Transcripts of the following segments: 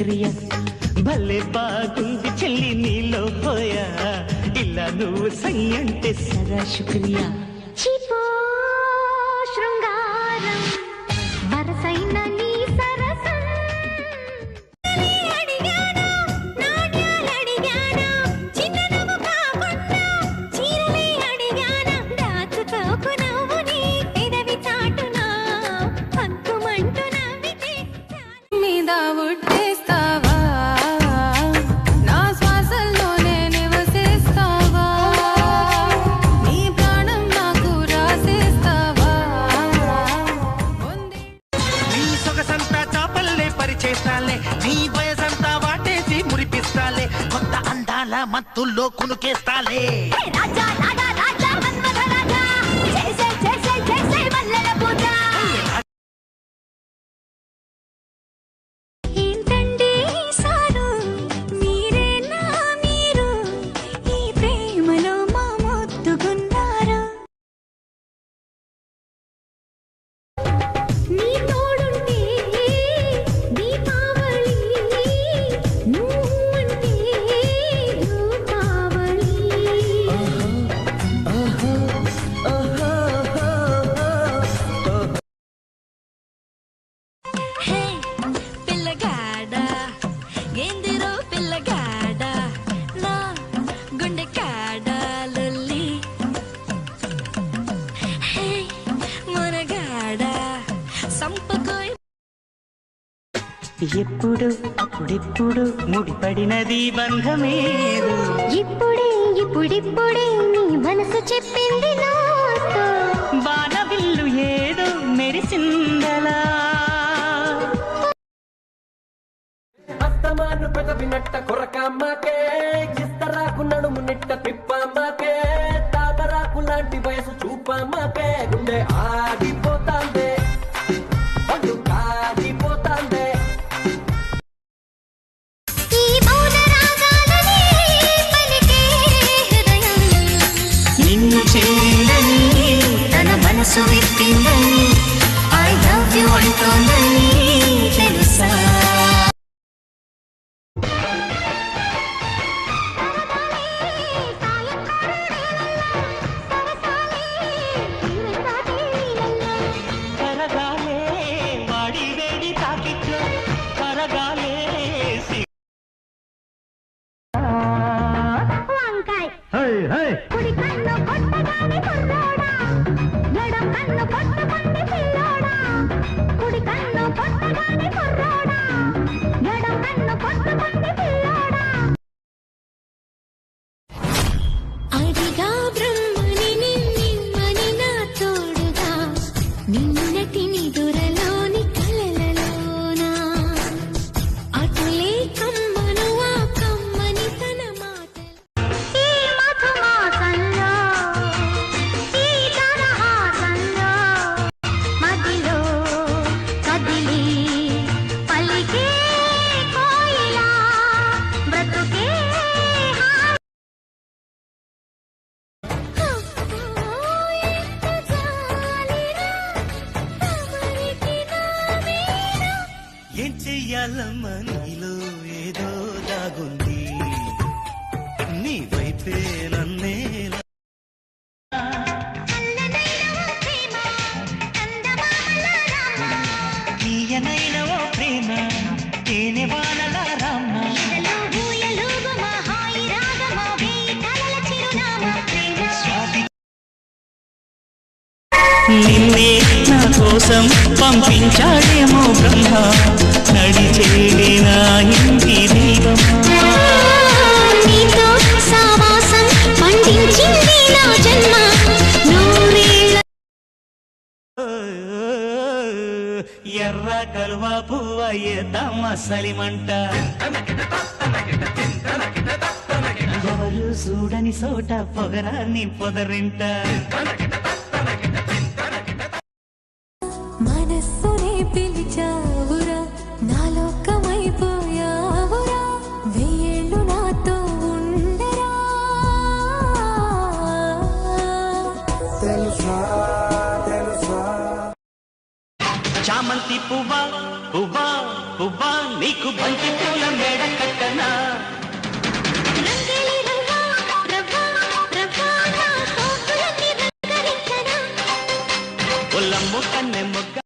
శుక్రియా భలే బాగుంది చెల్లి నీలో పోయా ఇలా నువ్వు సై అంటే సదా శుక్రియా శృంగారం వరసైన నీ సరసం మత్తుల్లో కునుకేస్తాలే రాజా రాజా రాజా మన్మథ రాజా చేసే చేసే చేసే మల్లెల పూజ ఏంటండి సారు మీరేనా మీరు ఈ ప్రేమలో మా మొత్తుకున్నారు నీ తోడుంటే దీపావళి ఎప్పుడు అప్పుడెప్పుడు ముడిపడినది బంధమేదు ఇప్పుడిప్పుడే నీ మనసు చెప్పింది నాతో బాణవిల్లు ఏదో మెరిసిందలా అస్తమాను పెదవినట్ట కొరకమ్మకే ఇస్తరాకు నడుము నిట్ట తిప్పమ్మకే తామరాకు లాంటి వయసు చూపమ్మకే గుండె ఆగిపోతాందే పండు కాగిపోతాందే నిన్ను చేరిందని తన మనసు విప్పిందని ఐ లవ్ యు అంటోందని తెలుసా కరగాలే వాడి వేడి తాకిట్లో కరగాలే వంకాయ్ హై హై కుడి కన్ను కొట్టగానే కుర్రోడా ఎడం కన్ను కొట్టుకుంటే పిల్లోడా కుడి కన్ను కొట్టగానే కుర్రోడా ఎడం కన్ను కొట్టుకుంటే పిల్లోడా అడిగా బ్రహ్మని నిన్నని నా తోడుగా నిన్నటి నిదురలోని కలలలోనా అటులే కమ్మను ఆ కమ్మని తన మాటలు ఈ మధుమాసంలో ఈ తరహాసంలో మదిలో కదిలి పలికే కోయిలా బ్రతుకే ఏం చెయ్యాలమ్మా నీలో ఏదో దాగుంది నీ వైపే నన్నే తీయనైన ఓ ప్రేమ తేనె వానల రామ్మ నిన్నే నా కోసం పంపించాడేమో బ్రహ్మ నడిచేడే నా ఇంటి దైవమా నీతో సావాసం పండించింది నా జన్మ నూరేళ్ళ ఎర్ర కలువ పువ్వ ఎద్దమ్మ సలిమంట ఎవరు చూడని సోట పొగరాన్ని పొదరింట మనస్సునే పిలిచావురా నాలోకమైపోయావురా వెయ్యేళ్ళు నాతో ఉండరా చామంతి పువ్వా పువ్వా పువ్వా నీకు బంతి పూల మేడ కట్టనా రంగేలి రవ్వ రవ్వ రవ్వ నా సోకులన్నీ రంగరించనా ఒల్లమ్మ కన్నె మొగ్గ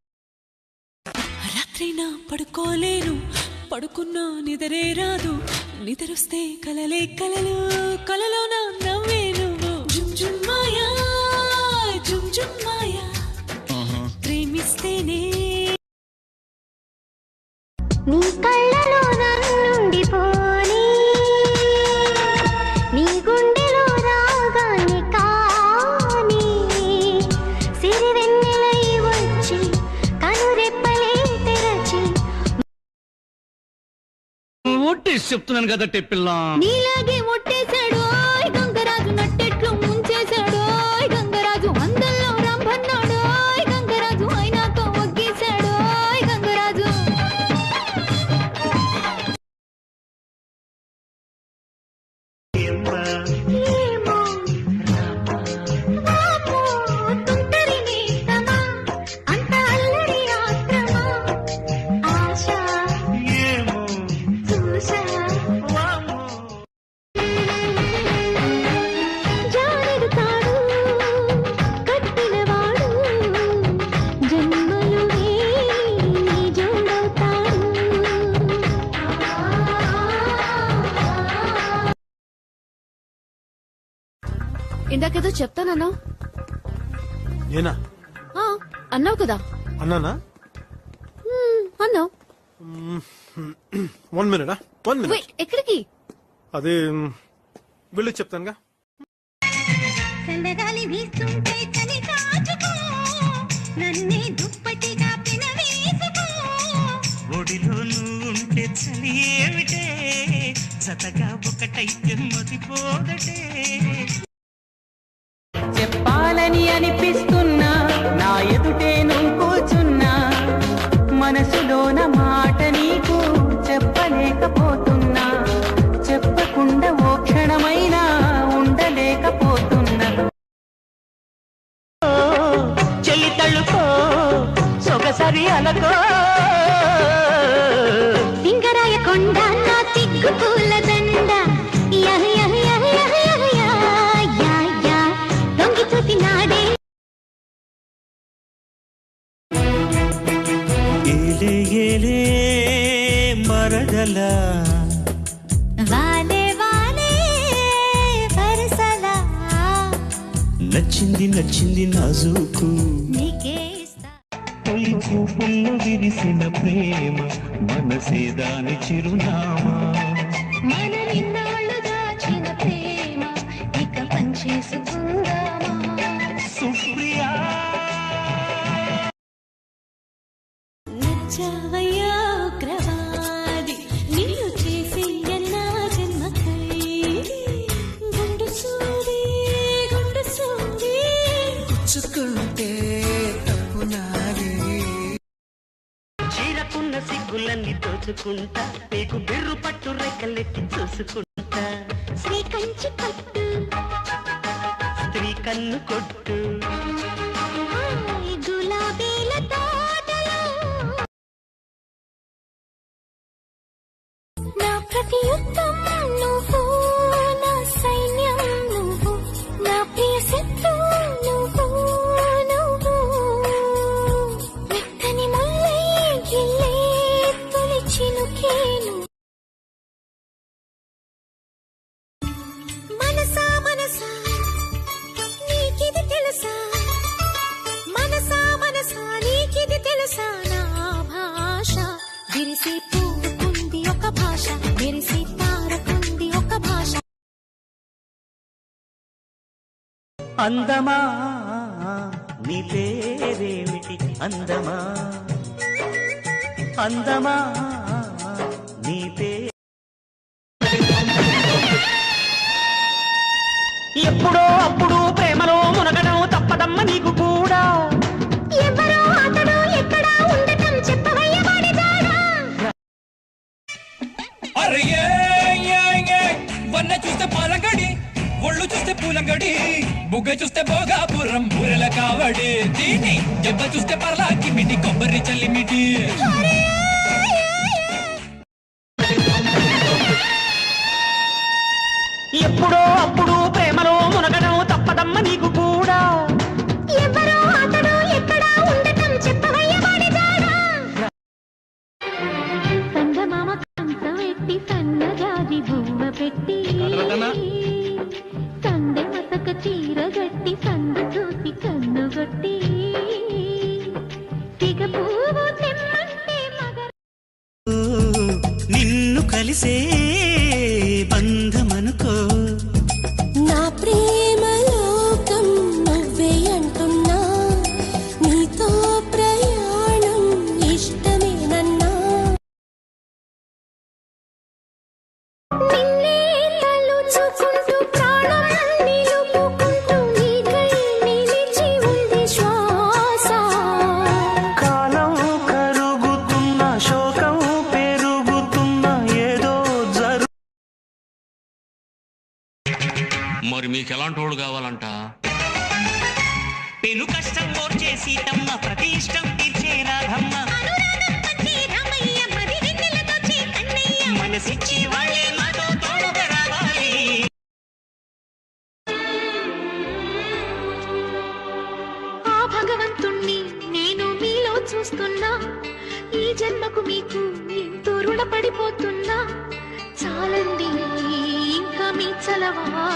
రాత్రైనా పడుకోలేను పడుకున్నా నిదరే రాదు నిద్రొస్తే కలలే కలలు కలలో నా నవ్వే నువ్వు జుమ్ జుమ్ మాయా జుమ్ జుమ్ మాయా ప్రేమిస్తేనే నీ కళ్ళలో నన్నుండిపోని నీ గుండెలో రాగాన్ని కాని సిరివెన్నెలై వచ్చి కనురెప్పలే తెరచి ఒట్టేసి చెప్తున్నాను కదా పిల్ల నీలాగే ఒట్టేశాడు ఓయ్ గంగరాజు నట్టెట్లు ముంచేశాడు ఓయ్ గంగరాజు అందల్లో రంభన్నాడు ఓయ్ గంగరాజు అయినాక ఒగ్గేశాడు ఓయ్ గంగరాజు ఏమో వామో తుంటరి నీతమా అంత అల్లరి ఆత్రమా ఆశ ఏమో చూసా జారెడుతాడు కట్టినవాడు జన్మలు వేయి జోడవుతాడు ఇందాకేదో చెప్తానన్నా ఏనా అన్నావు కదా అన్నానా అన్నావు 1 minute 1 minute ఎక్కడికి అదే వెళ్ళి చెప్తానుగా చల్లగాలి వీస్తుంటే చలి కాచుకో నన్నే దుప్పటిగా పినవేసుకో ఒడిలో నువ్వుంటే చలి ఏమిటే జతగా ఒకటైతే మతిపోదటే చెప్పాలని అనిపిస్తున్నా నా ఎదుటే నువ్వు కూర్చున్నా మనసులోన మాట నీకు చెప్పలేకపోతున్నా చెప్పకుండా ఓ క్షణమైనా ఉండలేకపోతున్నా చెల్లి తళ్ళుకో సొగసరి అలకో సింగరాయ కొండ నా సిగ్గు పూల దండ యహ యహ యహ యహ యహ యా యా యా దొంగి చూసి నాడే ఏలే ఏలే మరదల వాలే వాలే వరసలా నచ్చింది నచ్చింది నాజూకు నీకే ఇస్తా తొలి చూపుల్లో విరిసిన ప్రేమ మనసే దాని చిరునామా మన నిన్నాళ్ళు దాచిన ప్రేమ ఇక పంచేసుకుందామా సుప్రియా నచ్చావయ్యా ఉగ్రవాది నిన్ను చేసి ఎన్నా జన్మ ఖైదీ గుండు సూది పుచ్చుకుంటే తప్పు నాది చీరకున్న సిగ్గులన్నీ దోచుకుంటా నీకు బిర్రు పట్టు రెక్కలెట్టి చూసుకుంటా శ్రీ కంచి కట్టు స్త్రీ కన్ను కొట్టు గులాబీల తోటలో నా ప్రతి యుద్ధం నువ్వు నా సైన్యం నువ్వు నా ప్రియ శత్రువు నువ్వు నువ్వు మెత్తని ముల్లై గిల్లే తొలి చినుకేను మనసా మనసా నీకిది తెలుసా మనసా మనసా నీకిది తెలుసా నా భాష విరిసి పూకుంది ఒక భాష విరిసి తారకుంది ఒక భాష అందమా నీ పేరేమిటి అందమా అందమా నీ పేరు ఎప్పుడో అప్పుడు ప్రేమలో మునగడం తప్పదమ్మ నీకు కూడా ఎవరో అతడు ఎక్కడా ఉండటం చెప్పవయ్య వాడి జాడా అరే వన్న చూస్తే పాలంగడి ఒళ్ళు చూస్తే పూలంగడి బుగ్గ చూస్తే భోగాపురం బూరెల కావడి దీని దెబ్బ చూస్తే పర్లాకి మిటి కొబ్బరి చల్లిమిటి కలిసే బంధమనుకో. నా ప్రేమ లోకం నువ్వే అంటున్నా, నీతో ప్రయాణం ఇష్టమేనన్నా. నిన్నే తలుచుకుంటూ ప్రాణం నిలుపుకుంటూ నీకై నిలిచి ఉంది శ్వాస. కాలం కరుగుతున్న శోకం పెరుగుతున్న ఏదో జరు. మరి మీకు ఎలాంటి వాడు కావాలంట? పెను కష్టం ఓర్చే సీతమ్మ, ప్రతి ఇష్టం తీర్చే రాధమ్మ, అనురాగం పంచే రామయ్య, మరి వెన్నెలతో చే కన్నయ్య. మనసిచ్చి వాళ్ళే మాతో తోడుగా రావాలి. ఆ భగవంతుణ్ణి నేను మీలో చూస్తున్నా, ఈ జన్మకు మీకు ఎంతో రుణపడిపోతున్నా. చాలండి ఇంకా మీ చలవా.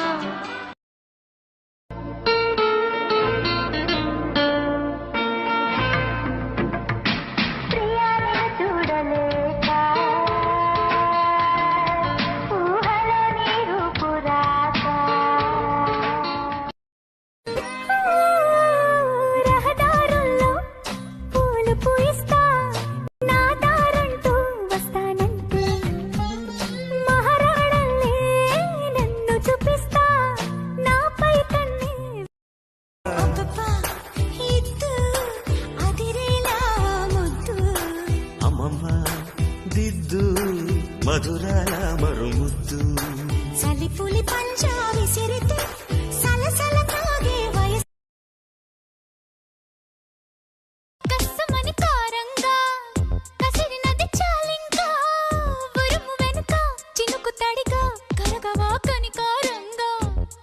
రహదారుల్లో పూలు పూయిస్తా, నా దారంటూ వస్తానంటూ మహారాణల్లే నన్ను చూపిస్తా, నాపై కన్నే. ఇద్దు అదిరేలా ముద్దు, అమ్మమ్మ దిద్దు మధురాల మరుముద్దు. చలిపులి పంజా విసిరితే సలసల తాగే వయసు. కస్సమని కారంగా కసిరినది చాలింకా, ఉరుము వెనుక చినుకు తడిగా కరగవా కనికారంగా.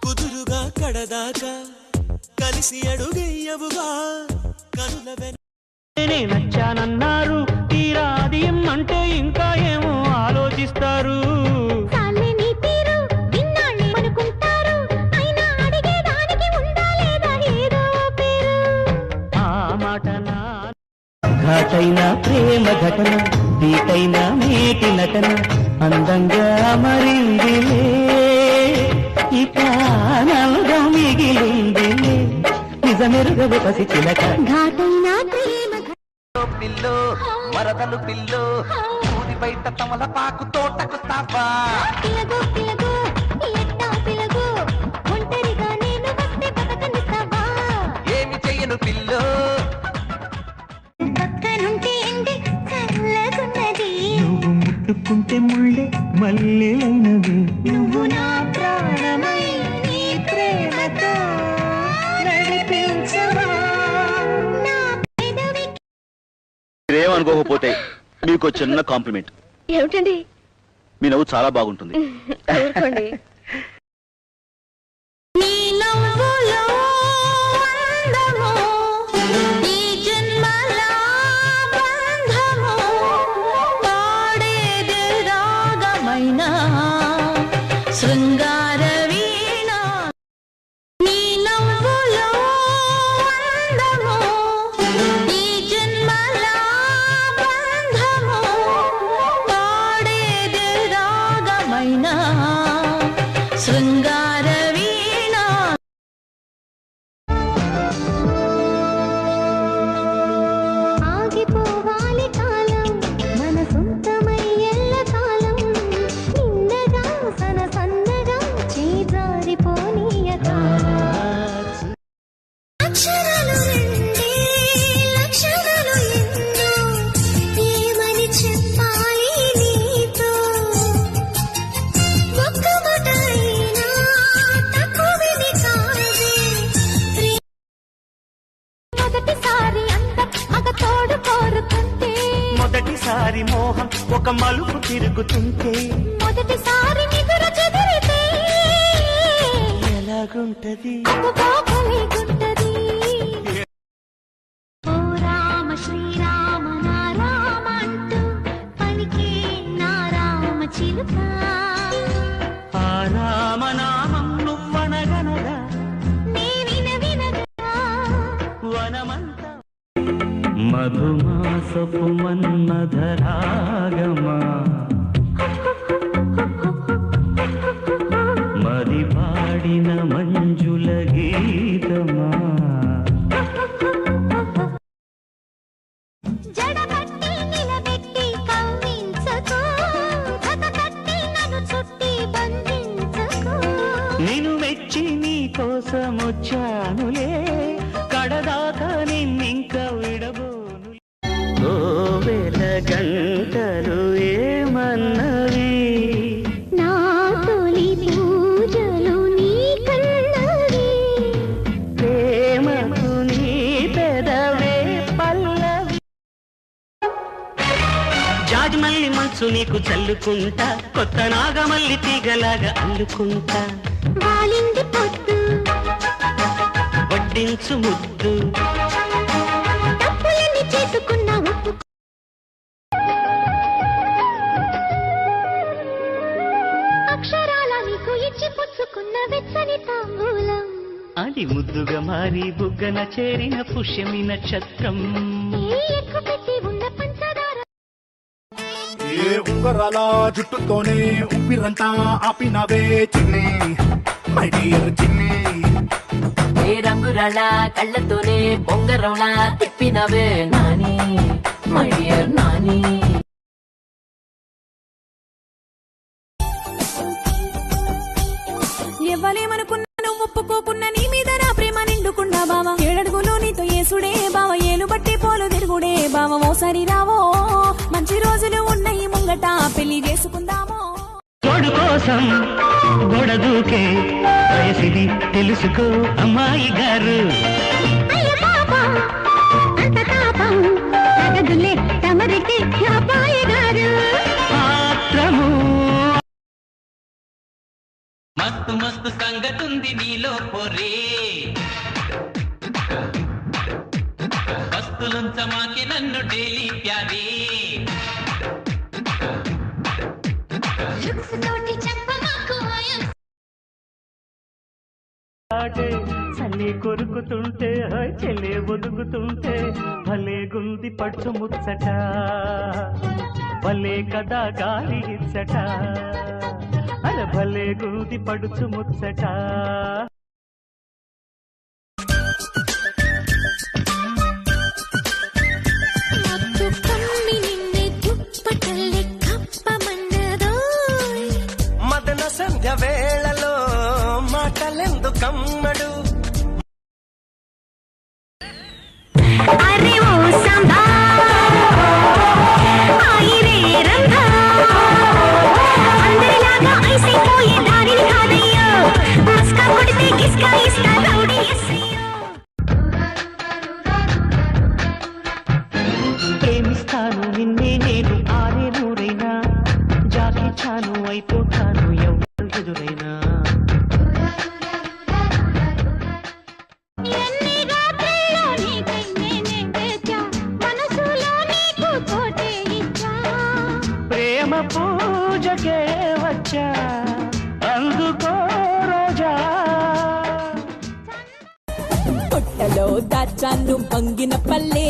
కుదురుగా కడదాకా కలిసి అడుగెయ్యవుగా కనుల వెనే నచ్చానన్నారు, తీరాది అంటే ఇంకా ఏమో ఆలోచిస్తారు. చాలే నీ తీరు ఇన్నాళ్ళే అనుకుంటారు, అయినా అడిగేదానికి ఉందా లేదా ఏదో పేరు. ఆ మాట నా ఘాటైన ప్రేమ ఘటన, దీటైన మేటి నటన అందంగా మరిందిలే, ఇక ఆనందం మిగిలిందిలే, నిజమెరుగవు పసి చిలక. ఘాటైన ప్రేమ పిల్లో మరదలు పిల్లో ఊరి బయట తమలపాకు తోటకు తావా. పిలగు పిలగు ఎట్టా పిలగు, ఒంటరిగా నేను వస్తే బతకనిస్తావా. ఏమి చెయ్యను పిల్లో. పక్కనుంటే ఎండి చల్లగున్నది, నువ్వు ముట్టుకుంటే ముళ్ళే మల్లెలైనవి. నువ్వు నా ప్రాణమై నీ ప్రేమతో నడిపించవా. నా పెదవి మీరేమనుకోకపోతే మీకు చిన్న కాంప్లిమెంట్. ఏమిటండి? మీ నవ్వు చాలా బాగుంటుంది. ఊరుకోండి. నీ నవ్వులో అందము, ఈ జన్మల బంధము, పాడేది రాగమైన శృంగార వీణ. నీ నవ్వులో అందము, ఈ జన్మల బంధము, పాడేది రాగమైన శృంగార వీణ. ఆగిపోవాలి కాలం, మన సొంతమై ఎల్ల కాలం, నిన్నగా సన సన్నగా చేజారిపోనీయక. అక్షరాలు రెండే లక్షణాలు ఎన్నో, ఏమని చెప్పాలి నీతో. ఒక్క మాట అయినా తక్కువది కాదే. మొదటిసారి అంత మగ తోడు కోరుకుంటే, మొదటిసారి మోహం ఒక మలుపు తిరుగుతుంటే మొదటిసారి నిదుర చెదిరితే ఎలాగుంటది? అబ్బబ్బా భలేగుంటది. ఓ రామ శ్రీరామ నా రామ అంటూ పలికే నా రామ చిలుక. ఆ రామనామం నువ్వనగనగా నే వినగా వనమంతా మధుమాసపు మన్మధరాగమా. కోసం వచ్చానులే కడదాకా నిన్నింక విడబోను ఓ వేల గంటలు ఏమన్నవి నా తొలి పూజలు నీ కన్నవి ప్రేమకు నీ పెదవే పల్లవి జాజిమల్లి మనసు నీకు చల్లుకుంటా కొత్త నాగమల్లి తీగలాగా అల్లుకుంటా వాలింది పొద్దు వడ్డించు ముద్దు తప్పులన్నీ చేసుకున్న ఉప్పు అక్షరాల నీకు ఇచ్చి పుచ్చుకున్న వెచ్చని తాంబూలం అది ముద్దుగా మారి బుగ్గన చేరిన పుష్యమి నక్షత్రం ఏ ఎక్కు పెట్టి ఉన్న పంచదార ఏ ఉంగరాల జుట్టుతోనే ఉప్పిరంతా ఆపినవే చిన్ని మై డియర్ చిన్ని ఏ రంగురాళ్ళ కళ్ళతోనే బొంగరంలా తిప్పినవే నాని మై డియర్ నాని ఎవ్వలేమనుకున్నాను ఒప్పుకోకున్నా నీ మీద నా ప్రేమ నిండుకుండా బావ ఏడడుగులో నీతో ఏసుడే బావ ఏలు బట్టి పోలు తిరుగుడే బావ ఓసారి రావో మంచి రోజులు ఉన్నాయి ముంగట పెళ్లి చేసుకుందామో తోడు కోసం గొడ దూకే వయసిది తెలుసుకో అమ్మాయి గారు అయ్య పాపం అంత తాపం తగదులే తమరికి అబ్బాయి గారు పాత్రము మస్తు మస్తు సంగతుంది నీలో పొరే వస్తులుంచమాకి నన్ను డైలీ ప్యారే లుక్స్ తోటి చెప్పమాకు ఆయం ఆటే చల్లి కొరుకుతుంటే చెల్లే ఒదుగుతుంటే భలే గుంది పడుచు ముచ్చట భలే కదా గాలి ఇచ్చట అరే భలే గుంది పడుచు ముచ్చట మత్తు కమ్మి నిన్నే దుప్పటల్లే కప్పమండదోయ్ మదన సంధ్య వేళలో మాటలెందుకమ్మడు అరే ఓ సంబా ఆయిరే రంగా అందరిలాగా ఐసైపోయే దారిని కాదయ్యో మస్కా కొడితే కిస్కా ఇస్తా రౌడీ ఎస్సయ్యో ప్రేమిస్తాను నిన్నే నేను ఆరే నూరైనా జాకి చాను అయిపోతాను ఎవరు ఎదురైనా ఎన్ని రాత్రుల్లో నీకై నేనే వేచా మనసులో నీకు చోటే ఇచ్చా ప్రేమ పూజకే వచ్చా అందుకో రోజా పుట్టలో దాచాను పంగిన పల్లె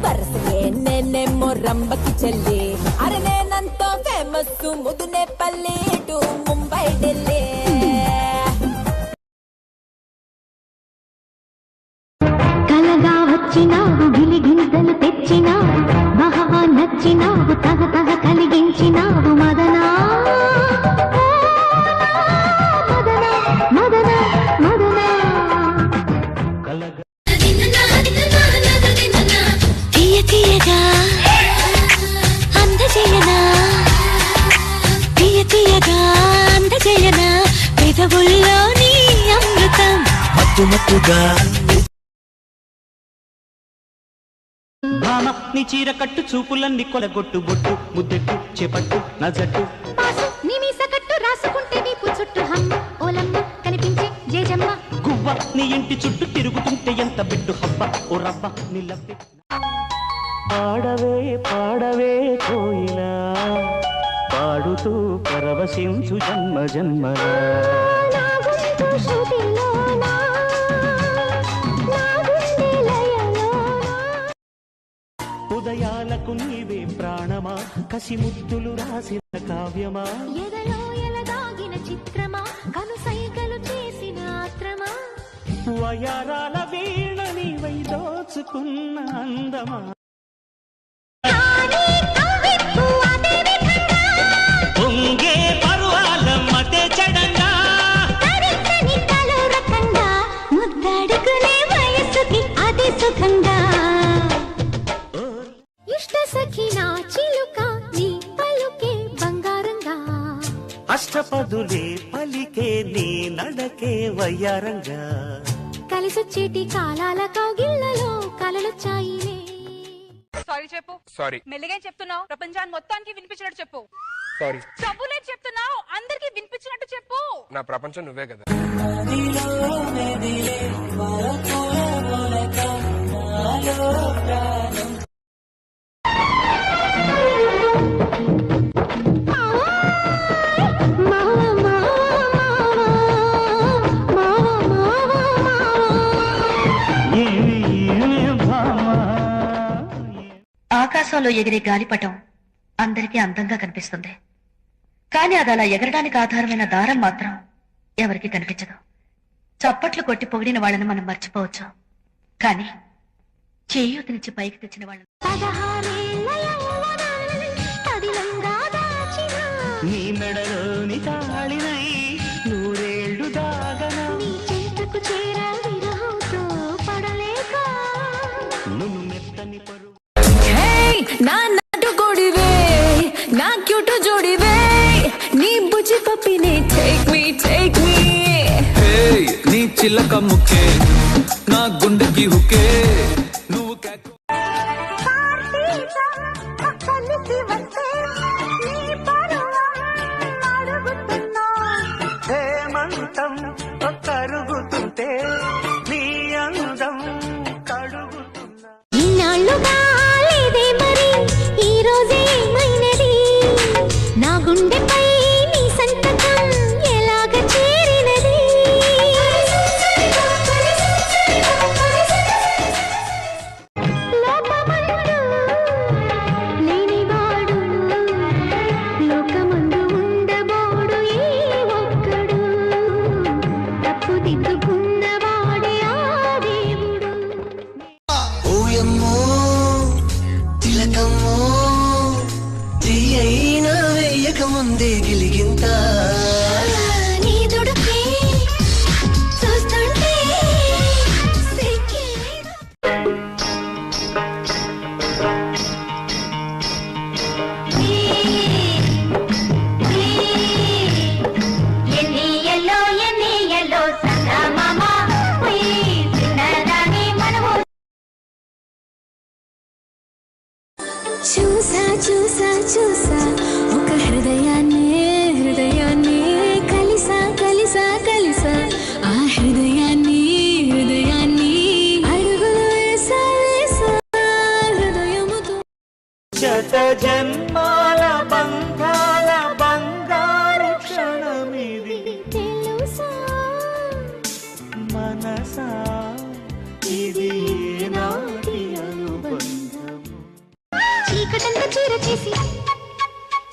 వరసలే నేనేమో రంబకి చెల్లి అరే నేనంతో ఫేమస్ ముదునే పల్లె టు ముంబై ఢిల్లీ కలగా వచ్చినావు గిలిగింతలు తెచ్చినావు మహా నచ్చినావు తగ తగ కలిగించినావు మదనా మదనా మదనా మదనా కలగా తీయ తీయగా అందజేయనా తీయ తీయగా అందజేయనా పెదవుల్లో నీ అమృతం మత్తు మత్తుగా భామ నీ చీర కట్టు చూపులన్నీ కొలగొట్టు బొట్టు ముద్దెట్టు చేపట్టు నజట్టు పాసు నీ మీసకట్టు రాసుకుంటే వీపు చుట్టూ హమ్మ ఓలమ్మ కనిపించే జేజమ్మ గువ్వ నీ ఇంటి చుట్టూ తిరుగుతుంటే ఎంత బిడ్డు హబ్బ ఓ రవ్వ నిలవ్వే పాడవే పాడవే కోయిలా పాడుతూ పరవశించు జన్మ జన్మలా నా గొంతు శృతిలోనా, నా గుండె లయలోనా. ఉదయాలకు నీవే ప్రాణమా కసి ముద్దులు రాసిన కావ్యమా ఎదలో ఎలదాగిన చిత్రమా కను సైగలు చేసిన ఆత్రమా వయారాల వీణ నీవై దోచుకున్న అందమా కానీ కవ్వింపు అదే విధంగా పొంగే పరువాల మతే చడంగా తరించని తలు రకంగా అష్టపదులే పలికే నీ నడకే వయ్యారంగా కలిసొచ్చేటి కాలాల కౌగిళ్లలో కలలొచ్చాయిలే. సారీ చెప్పు. సారీ. మెల్లిగా చెప్తున్నావు, ప్రపంచాన్ని మొత్తానికి వినిపించినట్టు చెప్పు. సారీ. డబ్బులేదు చెప్తున్నావు, అందరికి వినిపించినట్టు చెప్పు. నా ప్రపంచం నువ్వే కదా. ఆకాశంలో ఎగిరే గాలిపటం అందరికీ అందంగా కనిపిస్తుంది, కానీ అది అలా ఎగరడానికి ఆధారమైన దారం మాత్రం ఎవరికి కనిపించదు. చప్పట్లు కొట్టి పొగిడిన వాళ్ళని మనం మర్చిపోవచ్చు, కానీ చేయూతనిచ్చి పైకి తెచ్చిన వాళ్ళని నీ మెడలోని తాళినై నూరేళ్లు దాగనా నువ్వు మెత్తని పరు నా నాటు కొడివే, నా క్యూటు జోడివే, నీ బుజ్జి పప్పిని టేక్ మీ నీ చిల్లక ముక్కే నా గుండెకి హుకే నువ్వు హేమంతం కరుగుతుంటే నీ అందం కడుగుతున్నా. ఇన్నాళ్ళుగా లేదే మరి ఈ రోజే ఏమైనది, నా గుండెపై నీ సంతకం ఎలాగ చేరినది. లోకమందు లేనివాడు లోకమందు ఉండబోడు ఏ ఒక్కడు, తప్పు దిద్దుకున్నవాడే ఆ దేవుడు. ఓయమ్మో తిలకమ్మో తీయైనా వెయ్యక ముందే గిలిగింత నీ దుడుకే చూస్తుంటే సిగ్గేదో. ఎల్లో సంగమామ చిన్నదాని మనము. చూసా చూసా చూసా ఒక హృదయాన్ని కలిసా కలిసా కలిసా ఆ హృదయాన్ని అడుగులు వేసా హృదయముతో. శత జన్మాల బంధాల బంగారు క్షణమిది తెలుసా మనసా ఇది నాటి అనుబంధం. చీకటంత చీర చేసి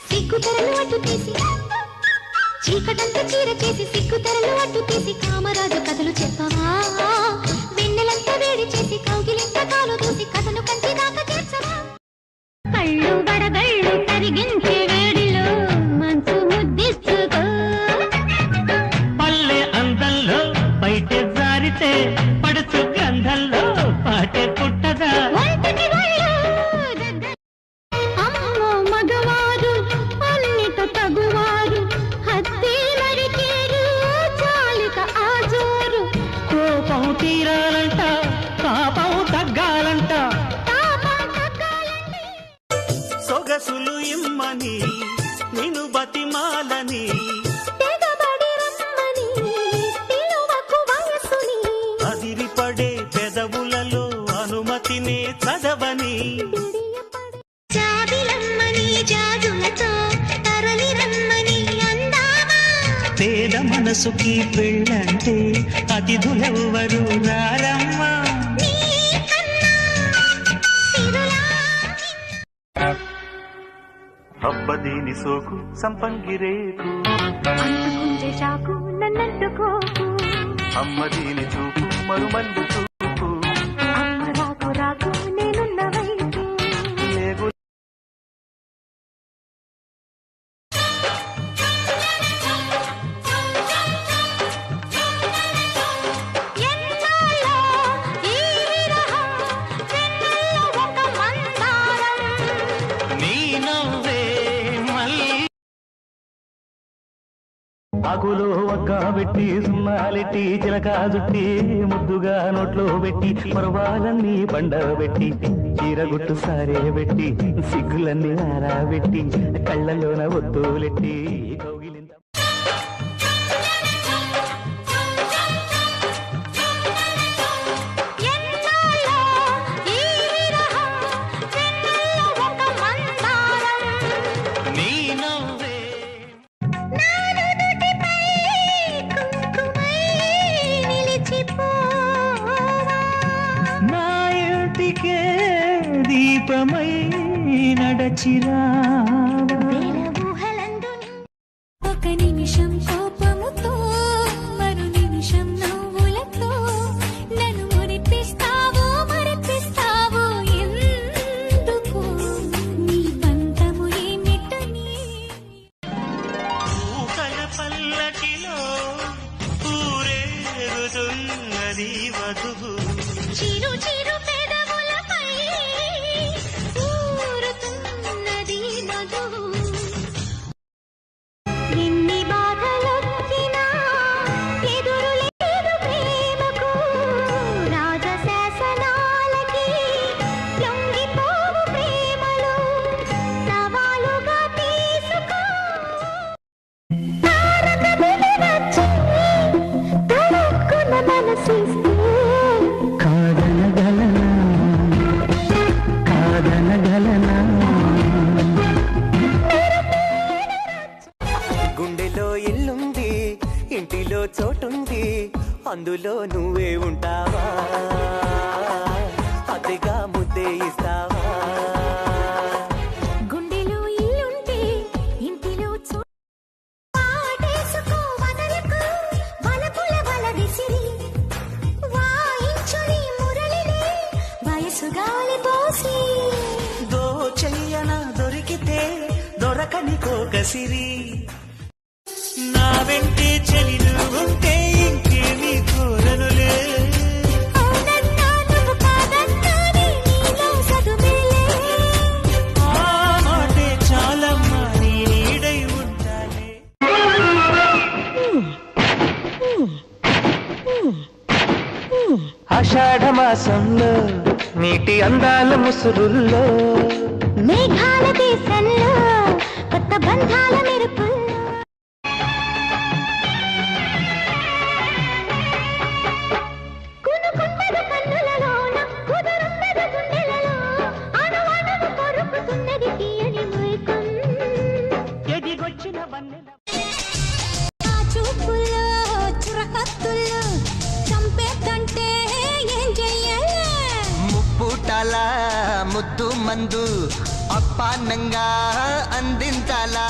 సిగ్గుతెరలు అడ్డు తీసి, చీకటంత చీర చేసి సిగ్గుతెరలు అడ్డు తీసి కామరాజు కథలు చెప్పవా, వెన్నెలంతా వేడి చేసి కౌగిలింత కాలు దూసి కథను కంటి దాకా చేర్చవా. కళ్ళు వడగళ్ళు కరిగించే వేడిలో మంచు ముద్దిస్తుకో. పల్లె అందంలో బయట జారితే పడుచు గంధంలో పాటే పుట్టదా. ఒంటికి ఒళ్ళు దగ్గర. అమ్మో మగవారు అన్నిట తగువారు, హత్తి నరికేరు చాలిక ఆజోరు. కోపం తీరాలంట పాపం తగ్గాలంట, తాపం తగ్గాలంటే సొగసులు ఇమ్మని నిన్ను బతిమాలని తెగబడి రమ్మని పిలువకు వయసుని. అదిరిపడే పెదవులలో అనుమతినే చదవని. జాబిలమ్మని జాజులతో తరలి రమ్మని అందామా. పేద మనసుకి పెళ్ళంటే అతిథులెవ్వరు రారమ్మా. నీ కన్నా సిరులా అబ్బదీని సోకు సంపంగిరేకు అంటుకుంటే చాకు నన్నంటుకోకు. అమ్మదీని చూపు మరుమల్లి చూపు అమ్మ రాకు రాకు నేనున్న వైపు. లేగు ఆకులో ఒక్క పెట్టి సున్నాలెట్టి చిలక జుట్టి ముద్దుగా నోట్లో పెట్టి పర్వాలన్నీ పండబెట్టి చీరగుట్టు సారే పెట్టి సిగ్గులన్నీ ఆరాబెట్టి కళ్ళలోన ఒత్తులెట్టి కౌగిలింత దీపమై నడచిరా ఒక నిమిషం కోపముతో మరు నిమిషం నవ్వులతో నన్ను మురిపిస్తావో మరిపిస్తావో ఎందుకు నీ పంతము ఏమిటని ఊహల పల్లకిలో ఊరేగుతున్నది వధువు చిరు చిరు పెదవులపై ఊరుతున్నది మధువు ఎన్ని బాధలొచ్చినా ఎదురు లేదు ప్రేమకు రాజశాసనాలకి లొంగిపోవు ప్రేమలు సవాలుగా తీసుకో తారకములు వచ్చి తడుక్కున్న మనసిస్తే గుండెలో ఇల్లుంది ఇంటిలో చోటుంది అందులో నువ్వే ఉంటావా అతిగా ముద్దే ఇస్తావా గుండెలో ఇల్లుంటే ఇంటిలో పాటేసుకో వదలకు వలపుల వల విసిరి వాయించుని మురళిని వయసు గాలి పోసి దోచెయ్యన దొరికితే దొరకని కోకసిరి నా వెంటే చెలిను ఉంటే ఇంకేమీ కోరనులే అవునన్నా నువ్వు కాదన్నా నీలో సదుమేలే ఆ మాటే చాలమ్మా నీ నీడై ఉండాలి ఆషాఢ మాసంలో నీటి అందాల ముసురుల్లో మేఘాల దేశంలో కొత్త బంధాల మెరుపుల్లో కునుకున్నది కన్నులలోన కుదురున్నది గుండెలలో అణువణువు కొరుకుతున్నది తీయని మైకం ఎదిగొచ్చిన వన్నెల ఆ చూపుల్లో చురకత్తుల్లో చంపేద్దంటే ఏం చెయ్యాలి ముప్పుటాల ముద్దు మందు అప్పానంగా అందించాలా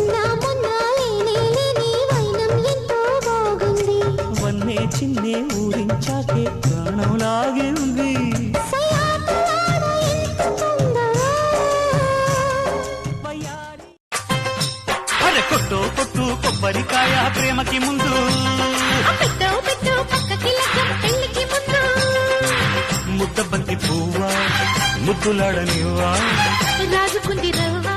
నా మొన్న లేని వైనం ఎంతో బాగుంది వన్నే చిన్నే ఊరించాకే ప్రాణం లాగే ఉంది సయాటు ఆడ ఎంత తొందర అరే కొట్టు కొట్టు కొబ్బరికాయ ప్రేమకి ముందు పెట్టు పెట్టు పక్కకి లగ్గం పెళ్ళికి ముందు ముద్ద బంతి పువ్వా ముద్దులాడనివ్వా రాజుకుంది రవ్వా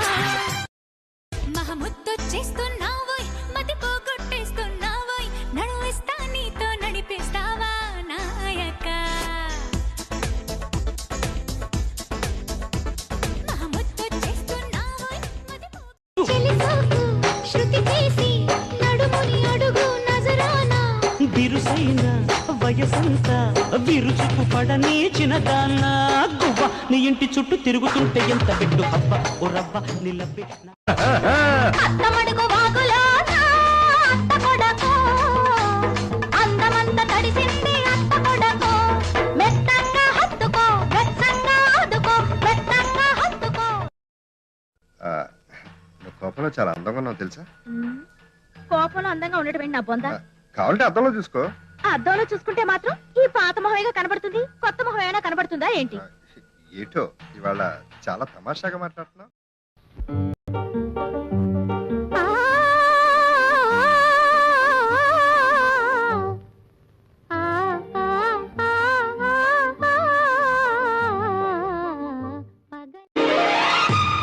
మహముద్దొచ్చేస్తున్నావోయ్ మతి పోగొట్టేస్తున్నావోయ్ నడువిస్తా నీతో నడిపిస్తావా నాయక మహముద్దొచ్చేస్తున్నావోయ్ మతి చెలిసోకు శృతి చేసి నడుముని అడుగు నజరానా బిరుసైన వయసంతా విరుచుకు పడని చిన్నదాన్న గువ్వ నీ ఇంటి చుట్టూ తిరుగుతుంటే ఎంత పెట్టు హబ్బ ఓ రవ్వ నిలబ్బి అత్తమడుగు వాగులో అత్త కొడకో అందమంత తడిసింది అత్త కొడకో మెత్తంగా హత్తుకో వెచ్చంగా ఆదుకో మెత్తంగా హత్తుకో నువ్వు కోపంలో చాలా అందంగా ఉన్నావు తెలుసా కోపంలో అందంగా ఉండటం నా బొంద కావాలంటే అద్దంలో చూసుకో ఆ అద్దంలో చూసుకుంటే మాత్రం ఈ పాత మొహమేగా కనబడుతుంది కొత్త మొహమైనా కనబడుతుందా ఏంటి ఏటో ఇవాళ చాలా తమాషాగా మాట్లాడుతున్నావు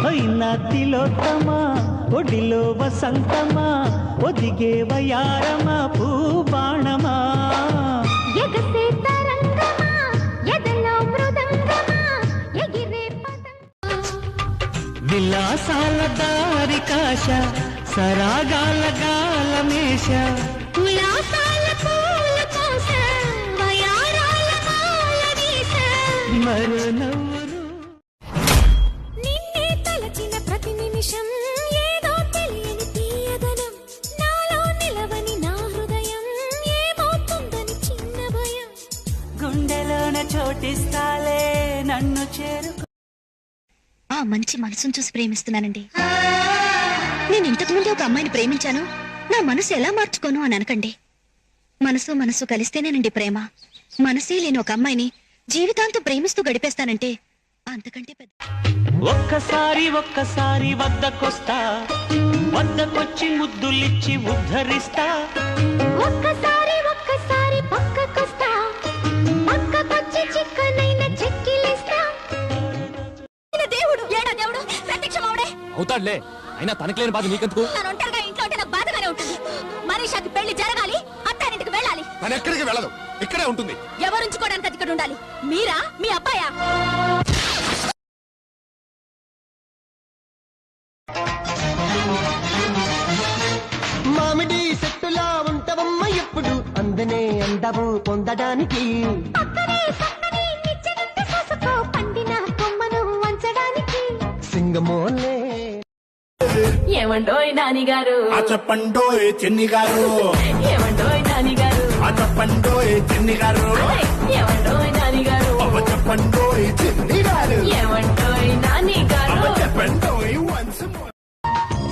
అయినా తిలోత్తమా ఓ ఒడిలో వసంతమా ఒదిగే వయారమా పూబాణమా ఎగసే తరంగమా ఎదలో మృదంగమా ఎగిరే విలాసాల దారికాశ సరాగాల గాలమేష ఉల్లాసాల పూల కోస వయారాల మాల వీస మరో నవ్వురు నిన్నే తలచిన ప్రతి నిమిషం ఏదో తెలియని తీయదనం నాలో నిలవని నా హృదయం ఏమవుతుందని చిన్న భయం గుండెలోన చోటిస్తాలే నన్ను చేరు ఆ మంచి మనసును చూసి ప్రేమిస్తున్నానండి. నేను ఇంతకు ముందు ఒక అమ్మాయిని ప్రేమించాను, నా మనసు ఎలా మార్చుకోను అని అనకండి. మనసు కలిస్తేనేనండి ప్రేమ. మనసే లేని ఒక అమ్మాయిని జీవితాంతం ప్రేమిస్తూ గడిపేస్తానంటే అంతకంటే పెద్ద. ఒక్కసారి వద్దకొస్తా, వద్దకొచ్చి ముద్దులిచ్చి ఉద్ధరిస్తా. ఒక్కసారి పక్కకొస్తా, పక్కకొచ్చి చిక్కనైన చెక్కిలిస్తా. దేవుడు ఏడా దేవుడు ప్రత్యక్షమవుడే అవుతాడులే, అయినా తనకులేని బాధ నీకెందుకు? తను ఒంటరిగా ఇంట్లో ఉంటే నాకు బాధగానే ఉంటుంది. మనీషాకి పెళ్లి జరగాలి, అత్తారింటికి వెళ్ళాలి. తను ఎక్కడికి వెళ్ళదు, ఇక్కడే ఉంటుంది. ఎవరుంచుకోవడానికి అది ఇక్కడ ఉండాలి? మీరా మీ అబ్బాయా? మామిడి చెట్టులా ఉంటవమ్మ ఎప్పుడు అందనే అందవు పొందడానికి పక్కనే నిచ్చనింటి సొసకో పండిన కొమ్మను వంచడానికి. సింగమోలే ఏమండోయ్ నానిగారు, చెప్పండోయ్ చెన్ని గారు, ఏమండోయ్ నానిగారు, చెప్పండోయ్ చెన్ని గారు, ఏమండోయ్ నానిగారు, చెప్పండోయ్ చెన్ని గారు, ఏమండోయ్ నానిగారు. చెప్పండోయ్ వన్స్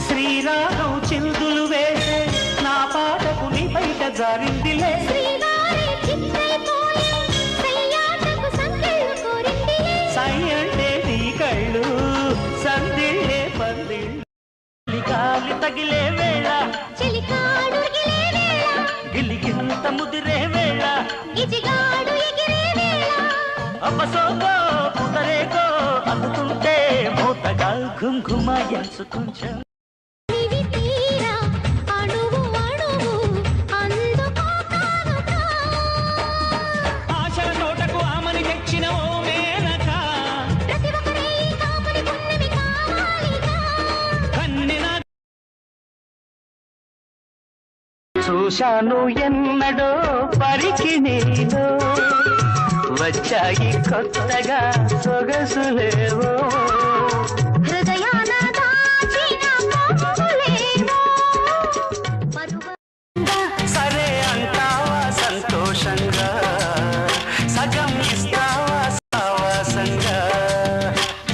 శ్రీరాగం చిందులు వేసే నా పాటకు నీ బయట జారిందిలే. శ్రీవారి చిత్తైపోయే సయ్యాటకు సంకెళ్ళు కోరిందిలే. సై అంటే నీ కళ్ళు సందిళ్ళే పందిళ్ళు గాలి తగిలే వేళ చిలికాడు ఎగిరే వేళ, గిలిగింత ముదిరే వేళ గిజిగాడు ఎగిరే వేళ. అప్పసోకో కుదరేకో అందుకుంటే మోతగా ఘుంఘుమాయన్సు కొంచెం నివి తీరా అణువు అణువు అందుకోతానుగా. ఆశల తోటకు ఆమని తెచ్చిన ఓ మేనక ప్రతి ఒక్కరే ఈ కాపుని పున్నమి కావాలిగా. కన్నెన చూశాను ఎన్నడో పరికి నేను వచ్చాయి కొత్తగా సొగసులేవో. హృదయాన దాచిన మోహములేవో పరువంగా. సరే అంటావా సంతోషంగా, సగం ఇస్తావా సావాసంగా.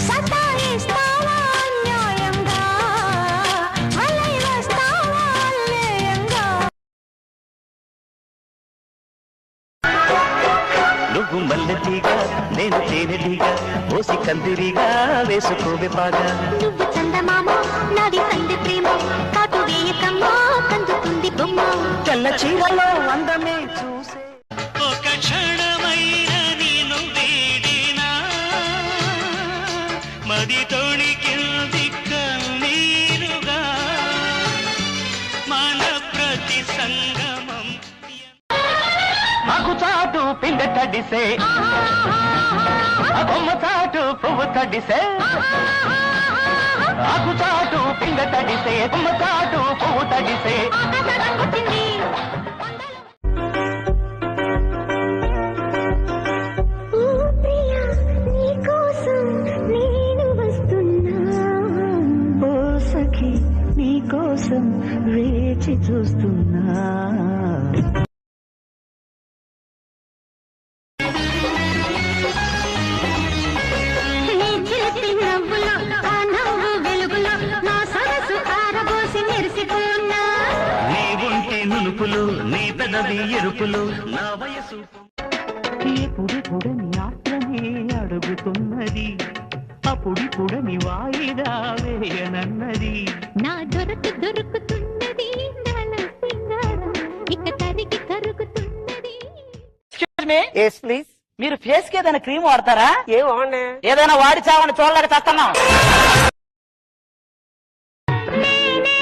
సతాయిస్తావా అన్యాయంగా, వలై వస్తావా అల్లేయంగా. నువ్వు మల్లెతీగా నేను తేనెటీగా ఓసి కందిరిగా వేసుకోవే బాగా. నువ్వు చందమామ నాది కంది ప్రేమ, కాటు వేయకమ్మా కందుతుంది బొమ్మ. తెల్ల చీరలో అందమే చూసే ఒక క్షణమైన నేను వేడినా మది తోడికింది కన్నీరుగా మన ప్రతి సంగమం ఆకు చాటు పిండ తడిసే బొమ్మ చాటు పువ్వు తడిసే. ఆకు చాటు పిండ తడిసే బొమ్మ చాటు పువ్వు తడిసే. ఓ సఖి నీకోసం వేచి చూస్తున్నా. నీ నునుపులు నీ పెదవి ఎరుపులు నా వయసు ఎప్పుడు నీ ఆత్మనే అడుగుతున్నది, అప్పుడు నీ వాయిదా వేయనన్నది. నా దొరుకుతున్నది నాలో సింగారం, ఇక తరిగి కరుగుతున్నది. మీరు ఫేస్ కి ఏదైనా క్రీమ్ వాడతారా? ఏదైనా వాడి చావని చూడలేక చేస్తున్నాం. నేనే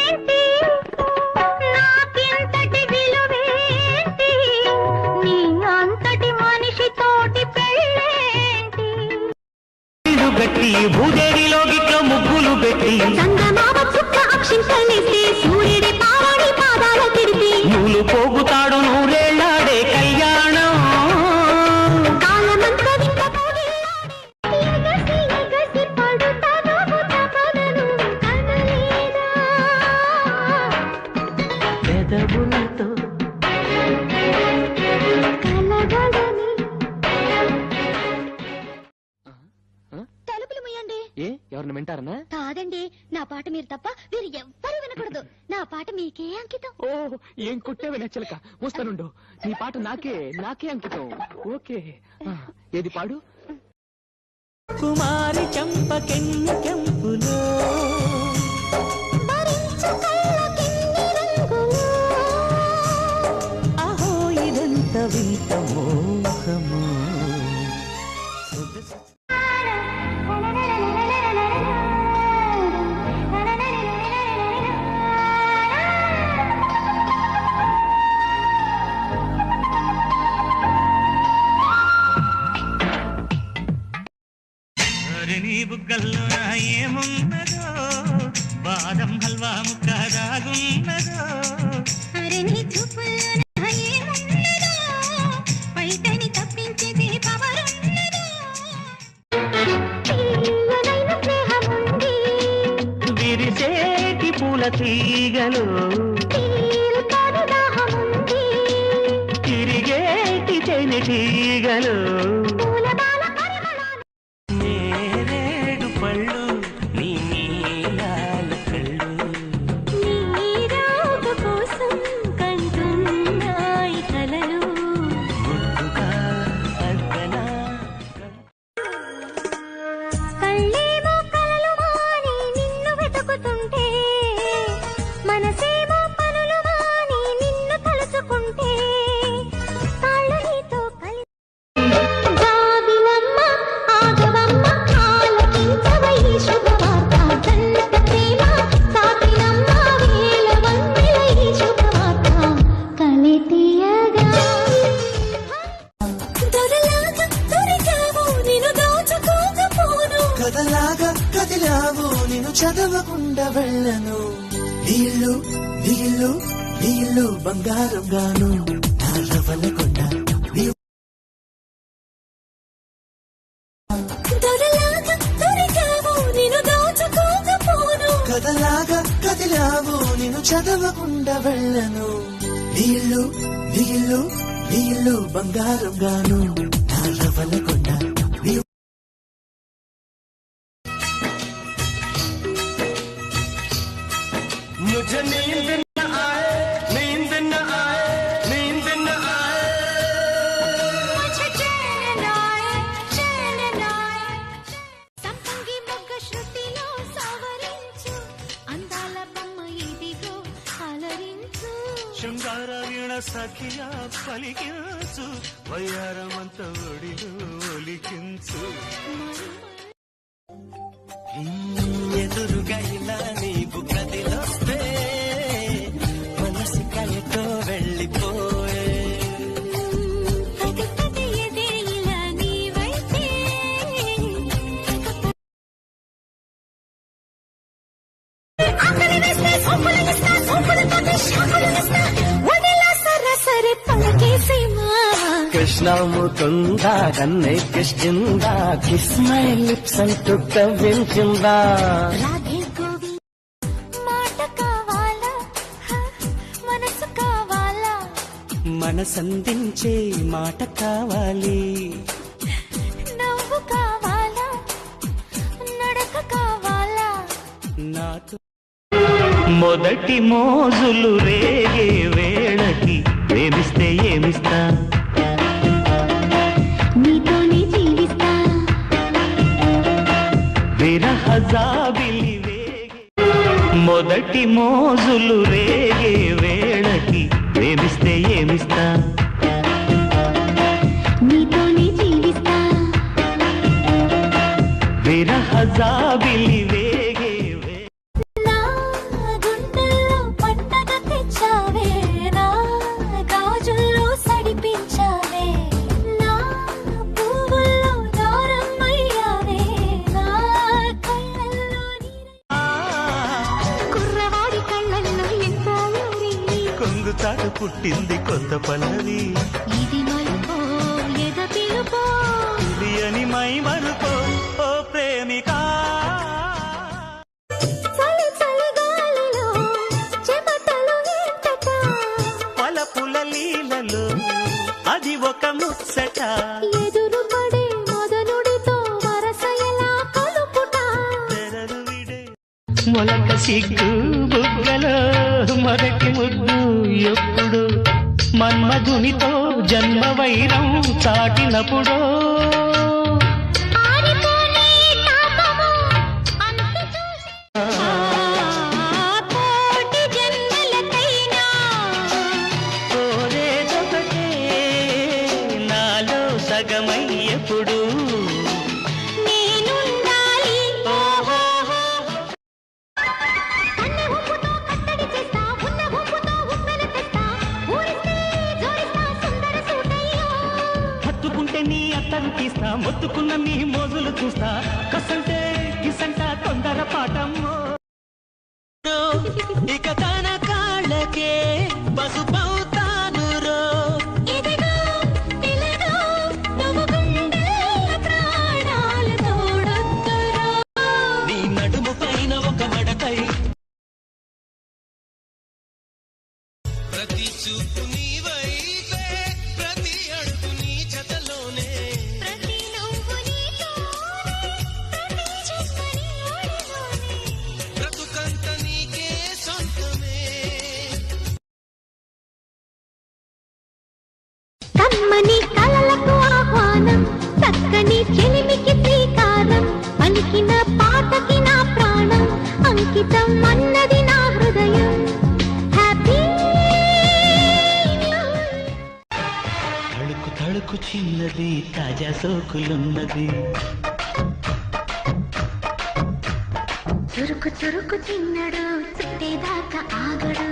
చేస్తే సూర్యుడి పావాడి పాదాల తిడితే నూలు పోగుతాడు నూరేళ్ళాడే కళ్యాణం. కాలమంతా వింత పోగిల్లాడే ఎగసి ఎగసి పడుతాను తపనను కనలేదా పెదవులతో కలగలని. తలుపులు ముయ్యండి. ఏ ఎవరిని వింటారనా? కాదండి, నా పాట మీరు తప్ప మీరు ఎవ్వరూ వినకూడదు. నా పాట మీకే అంకితం. ఓ ఏం కొట్టేవి నచ్చలక వస్తానుండు. నీ పాట నాకే అంకితం. ఓకే ఏది పాడు. కుమారి చంపకెన్ను కెంపులో భరించు కళ్ళకెన్ని రంగులు. అహో ఇదంత వింత మోహము. నీ బుగ్గల్లో ఏమున్నదో బాదం హల్వా ముక్క దాగున్నదో. అరే నీ చూపుల్లో నా ఏమున్నదో పైటని తప్పించేది పవరున్నదో. తీయనైన స్నేహముంది విరిసేటి పూల తీగలు తీరుతాడు దాహముంది తిరిగేటి తేనె తీగలు. పూల బాల పరిమళాలు నేరేడు పళ్ళు నీ నీలాల కళ్ళు నీ రాక కోసం కంటున్నాయి కలలు. ముద్దుగా అర్ధనా కళ్ళేమో కలలు మాని నిన్ను వెతుకుతుంటే మనసేమో పనులు మాని నిన్ను తలుచుకుంటే కాళ్ళు నీతో కలిసి జాబిలమ్మ ఆగవమ్మ ఆలకించవై శుభవార్త. జంట ప్రేమ సాకినమ్మ వేల వందల ఈ శుభవార్త కలితీయగా. దొరలాగా దొరికావు నిన్ను దోచుకోకపోను. కథలాగా కదిలావు నిన్ను చదవకుండా వెళ్ళను. నీళ్ళు నీళ్ళు నీళ్ళు బంగారం గాను నారవలకుండా దొరలాగా దొరికావు నిన్ను దోచుకోకపోను. కథలాగా కదిలావు నిన్ను చదవకుండా వెళ్ళను. నీళ్ళు నీళ్ళు నీళ్ళు బంగారం గాను నారవలకుండా मुझे नींद न आए नींद न आए नींद न आए. मुझे चैन आए चैन आए. సంపంగి మొగ్గ శృతిలో సవరించు అందాల బొమ్మ ఇదిగో అలరించు. శృంగార వీణ సఖియా పలికించు వయ్యారమంత ఒడిలో ఒలికించు. ఎదురుగా ఇలా నీవు గదిలొస్తే మనసు కలతో వెళ్ళిపోయే. పది పది ఎదేలా నీవైతే ఆకలి వేస్తే సోపులు ఇస్తా సోపులతో షాకులు ఇస్తా వడిలా సరసరి పలకేసేమా. కృష్ణ ముకుంద కన్నే కిష్కింద కిస్ మై లిప్స్ అంటూ కవ్వించిందా. రాధే గోవింద మాట కావాలా మనసు కావాలా మనసందించే మాట కావాలి. నవ్వు కావాలా నడక కావాలా నాతో మొదటి మోజులు రేగే వేళకి ప్రేమిస్తే ఏమిస్తా నీతోనే జీవిస్తా. విరహ జాబిలి వేగే మొదటి మోజులు రేగే వేళకి ప్రేమిస్తే ఏమిస్తా నీతోనే జీవిస్తా. విరహ జాబిలి వేగే నా గుండెల్లో పండగ తెచ్చావే నా గాజుల్లో సడిపించావే నా పువ్వుల్లో దారమయ్యావే నా కళ్ళల్లో కుర్రవాడి కళ్ళ చాటు పుట్టింది కొత్త పల్లవి ఇది మలుపో ఎద పిలుపో తెలియని మై మరుపో ఓ ప్రేమిక చలి చలి గాలిలో చెమటలు ఎంతట పలపుల లీలలో అది ఒక ముచ్చట ఎదురు పడే మొదనుడితో వరస ఎలా కలుపుట తెరలు విడే మొలక సిగ్గు బుగ్గలో మొదటి ముద్దు ఎప్పుడు మన్మధునితో జన్మ వైరం చాటినప్పుడు ఆరిపోనే తాపము అంతు చూసి కోటి జన్మలకైనా కోరేదొకటే నాలో సగమై ఎప్పుడు నేనుండాలి అన్న ఉప్పుతో కట్టడి చేస్తా ఉన్న ఉప్పుతో ఉప్పెన తెస్తా ఊరిస్తే జోడిస్తా సుందర సూటయ్యో హత్తుకుంటే నీ అత్తరు తీస్తా మొత్తుకున్న నీ మోజులు చూస్తా కసంటే కిసంట తొందర పాటమ్మో ఇక తన కాళ్ళకే పసుపవుతాను రో ఇదిగో పిల్లగా నువ్వు గుండెల ప్రాణాల తోడొద్దురా నీ నడుము పైన ఒక మడకై ప్రతి చూపు నీ వైపే ప్రతి అడుగు నీ జతలోనే ప్రతి నవ్వు నీతోనే ప్రతి చూపని ఒడిలోనే బ్రతుకంత నీకే సొంతమే కమ్మని కలలకు ఆహ్వానం చక్కని చెలిమికి శ్రీకారం పలికిన పాటకి నా ప్రాణం అంకితం అన్నది నా హృదయం హ్యాపీ తళుకు తళుకు చిన్నది తాజా సోకులున్నది చురుకు చురుకు చిన్నడు చుట్టేదాకా ఆగడు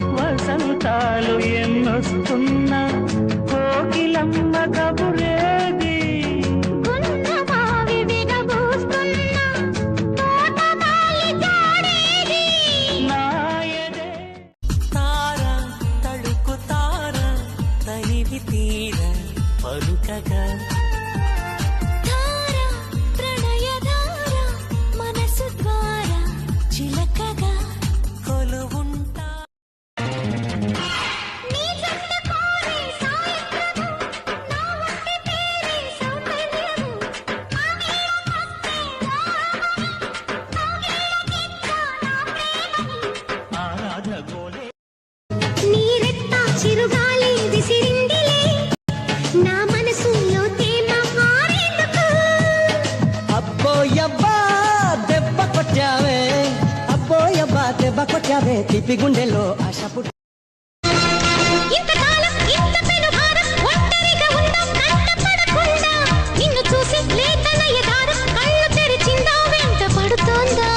వసంతాలు ఎన్నొస్తున్నా కోకిలమ్మ కబురేది గున్నమావి విరబూస్తున్న తోటమాలి జాడేది నాయనే తార తళుకు తార తనివి తీర పలుకగా ధార ప్రణయధార మనసు ద్వారా చిలకగా కొలువుంటా నీ జంట కోరే సాయంత్రము నా వంటి పేరే సౌకర్యము ఆ నీడ వస్తే రామని కౌగిలికిచ్చా నా ప్రేమని ఆరాధ గోలే నీరెత్త చిరుగాలి విసిరిందిలే నా మనసులో తేమ మారేందుకు అబ్బోయబ్బా దెబ్బ కొట్టావే అబ్బోయబ్బా దెబ్బ కొట్టావే తిప్పి గుండెలో ఆశ పుట్ట ఇంతకాలం ఇంత పెనుభారం ఒంటరిగా ఉందాం కష్టపడకుండా నిన్ను చూసి లేతన ఎదారం కళ్ళు తెరిచిందా వెంట పడుతోందా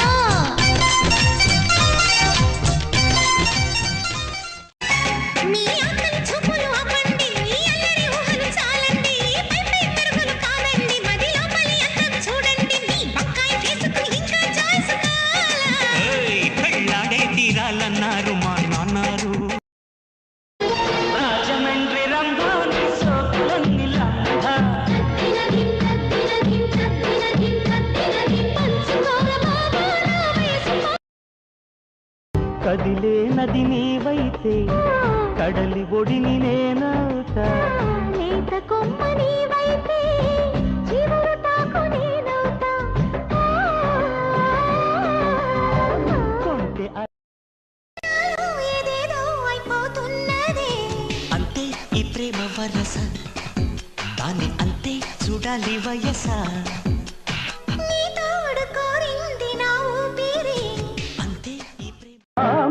మీ ఆకలి చూపులు ఆపండి మీ అల్లరి ఊహలు చాలండి పై పై పెరుగులు కాదండి మది లోపలి అందం చూడండి మీ బక్కాయి ఫేసుకు ఇంకా చాయిస్ కావాలా కళ్ళాడే తీరాలన్నారు మా నాన్నారు రాజమండ్రి రంగోని సోకులన్నీ లాగా కదిలే నది నీవైతే కడలి ఒడిని నేనవుతా నేత కొమ్మ నీవైతే చివరు తాకు నేనవుతా కొంటె ఏదేదో అయిపోతున్నదే అంతే ఈ ప్రేమ వరస దాని అంతే చూడాలి వయస నీ తోడు కోరింది నా ఊపిరి అంతే ఈ ప్రేమ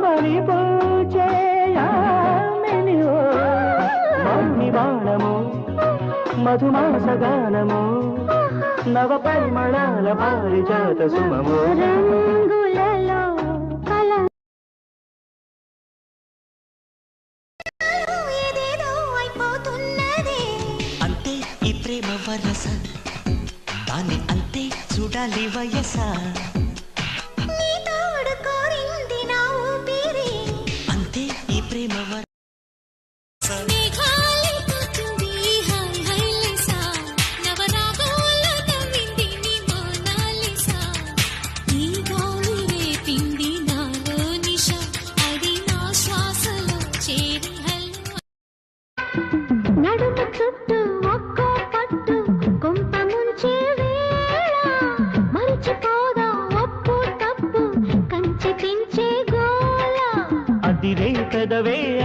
మరి బాణము మధుమాస గానము నవ పరిమళాల పారిజాత సుమము రంగులలో కల ఏదేదో అయిపోతున్నదే అంతే ఈ ప్రేమ వరస దాని అంతే చూడాలి వయస నీ తోడు కోరింది నా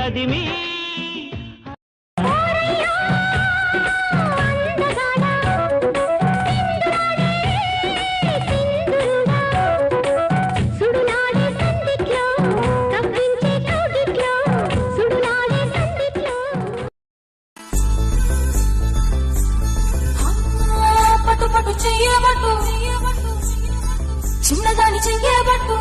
అది మీ పట్టు పట్టు చెయ్యబట్టు చిన్నదాని చెయ్యబట్టు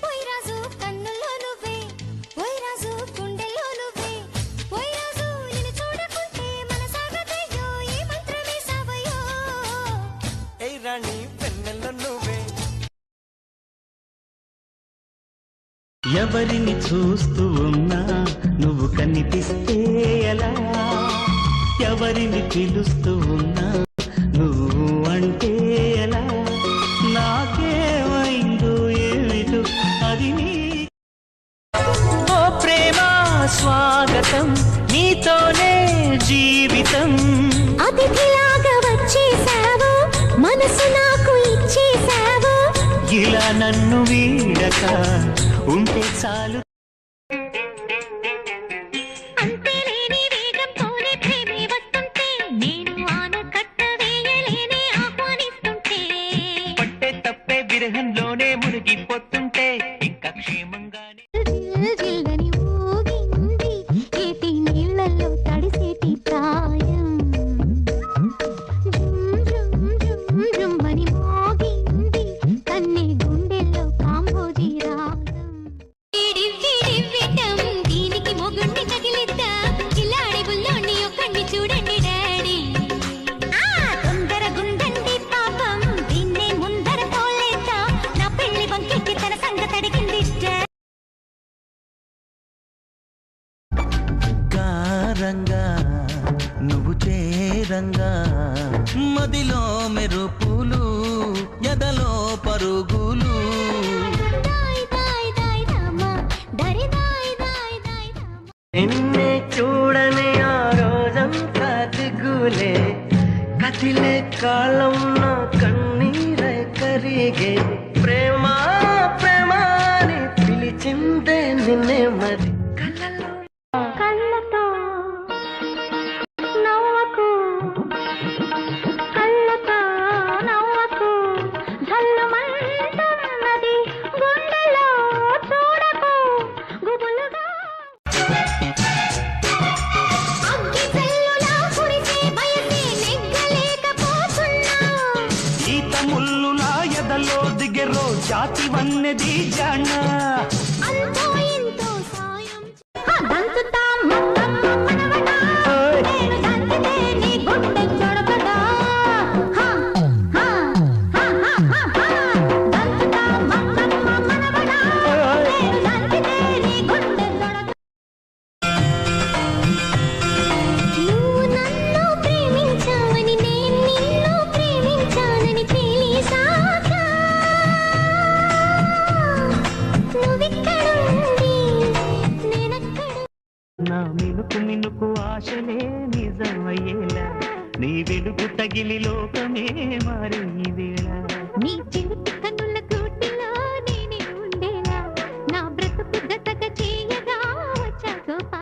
పోయిరాజు కన్నుల్లో నువ్వే పోయిరాజు గుండెల్లో నువ్వే పోయిరాజు నిన్ను చూడకుంటే మనసాగదయ్యో ఏ మంత్రమే సావయో ఏ రాణి పెన్నెల్లో నువ్వే ఎవరిని చూస్తూ ఉన్నా నువ్వు కనిపిస్తే ఎలా ఎవరిని పిలుస్తూ ఉన్నా నువ్వు అంటే ఎలా నాకేమైందో ఏమిటో అది నీ ఓ ప్రేమ స్వాగతం నీతోనే జీవితం అతిథిలాగా వచ్చేసావు మనసు నాకు ఇచ్చేసావు ఇలా నన్ను వీడక ఉంటే చాలు అంతేలేని వేగంతోనే ప్రేమే వస్తుంటే నేను ఆనకట్ట వేయలేనే ఆహ్వానిస్తుంటే పట్టే తప్పే విరహంలోనే మునిగిపోతుంటే ఇంకా క్షేమంగానే జిల్లని ఊగింది ఏటి నీళ్ళల్లో తడిసేటి ప్రాయం జుమ్ జుమ్ జుమ్ జుమ్మని మోగింది కన్నె గుండెల్లో కాంబోజీ రాగం విడివిడివిటం దీనికి మొగుణ్ణి తగిలిద్దా కిలాడి బుల్లోని ఒక్కడిని చూడండి డాడీ తొందర గుండండి పాపం దీన్నే ముందర పోలేదా నా పెళ్లి బంకెక్కి తన సంగతి అడిగింది కారంగా నువ్వు చేరంగా మదిలో మెరుపులు ఎదలో పరుగులు నిన్నే చూడని ఆ రోజంతా దిగులే కదిలే కాలం నా కన్నీరై కరిగే ప్రేమ ప్రేమ అని పిలిచిందే నిన్నే మరి కళ్ళతో నవ్వకు కళ్ళతో నవ్వకు జల్లుమంటున్నది గుండెలో చూడకు గుబులుగా అగ్గి జల్లులా కురిసే బయసే నెగ్గలేకపోతున్నా ఈత ముల్లులా ఎదలో దిగెరో జాతి వన్నెది జాణ అంతో ఇంతో సాయం దంచుతా మొత్తమ్మ మనవడా నేను దంచితే నీ గుండె చొడకదా దంచుతా మొత్తమ్మ మనవడా నేను దంచితే నీ గుండె చొడక నువ్వు నన్ను ప్రేమించావని నేను నిన్ను ప్రేమించానని తెలిసాక నువ్విక్కడుండి నేనక్కడ నా మినుకు మినుకు ఆశలే నిజమయ్యేలా నీ వెలుగు తగిలి లోకమే మారి ఈ వేళ నీ చిలిపి కన్నుల కూటిలో నేనే ఉండేలా నా బ్రతుకు గతక చేయగా వచ్చా గోపా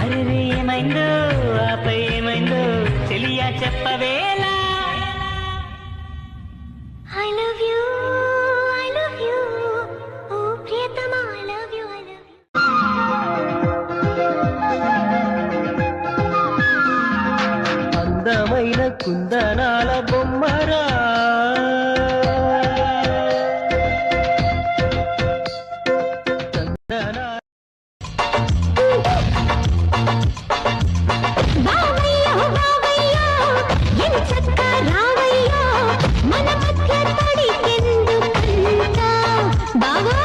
అరే ఏమైందో ఆపై ఏమైందో తెలియా చెప్పవేలా I love you ఓ ప్రియతమా I love you అందమైన కుందనాల బొమ్మరా బావయ్యో బావయ్యో ఎంచక్క రావయ్యో మన మధ్య తడికెందుకంట బావా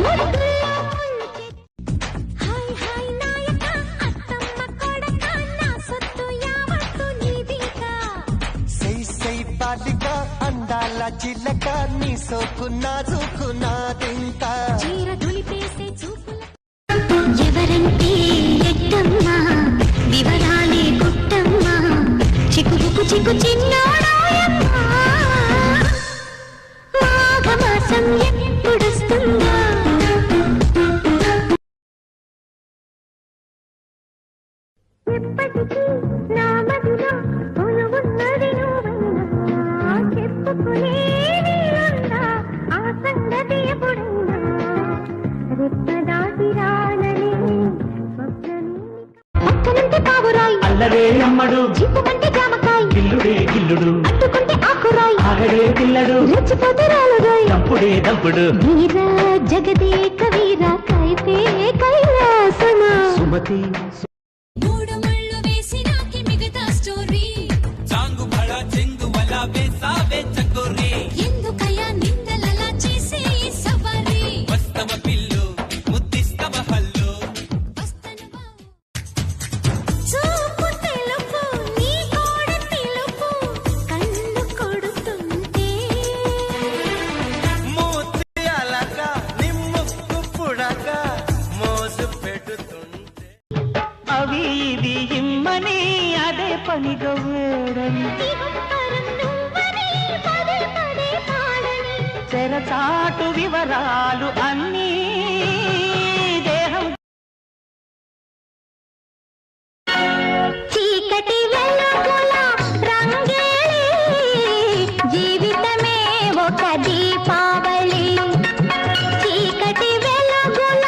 ముద్దుల్లో ముంచె హాయ్ హాయ్ నాయక అత్తమ్మ కొడక నా సొత్తు యావత్తు నీదిక సై సై బాలిక అందాల చిలక నీ సోకు నాజుకు నాదింకా చీర దులిపేసే చూపుల ఎవరంటే ఎట్టమ్మా వివరాలే గుట్టమ్మా చిక్కుబుకు ఎప్పటికీ నా మదిలో కొలువున్నది నువ్వైనా చెప్పుకునే వీలుందా ఆ సంగతి ఎప్పుడైనా రెప్ప దాటి రానని పక్కనంటే పావురాయి అల్లరే అమ్మడు చిప్పుకంటే జామకాయ గిల్లుడే గిల్లుడు అట్టుకుంటే ఆకురాయి ఆగడే పిల్లడు రెచ్చిపోతే రాలుగాయి చంపుడే దంపుడు వీర జగదేక వీర కైతే కైలాసమా సుమతి మూడు ముళ్ళు వేసి నాకి మిగతా స్టోరీ చాంగు భళా చెంగు వలా వేసావే చకోరి ఎందుకయ్యా నిందలలా చేసే ఈ సవారీ వస్తవ పిల్లు ముద్దిస్తవ హల్లు చూపు తెలుపు నీ కోడ తెలుపు కళ్ళు కొడుతుంటే మూతి అలక నిమ్ముక్కు పుడక మోసు పెడుతుంటే అవి ఇవి ఇమ్మని అదే పనిగా వేడని దిగంబరం నువ్వని పదే పదే పాడని చెరచాటు వివరాలు అన్నీ దేహం చీకటి వెలుగుల రంగేలి జీవితమే ఒక దీపావళి చీకటి వెలుగుల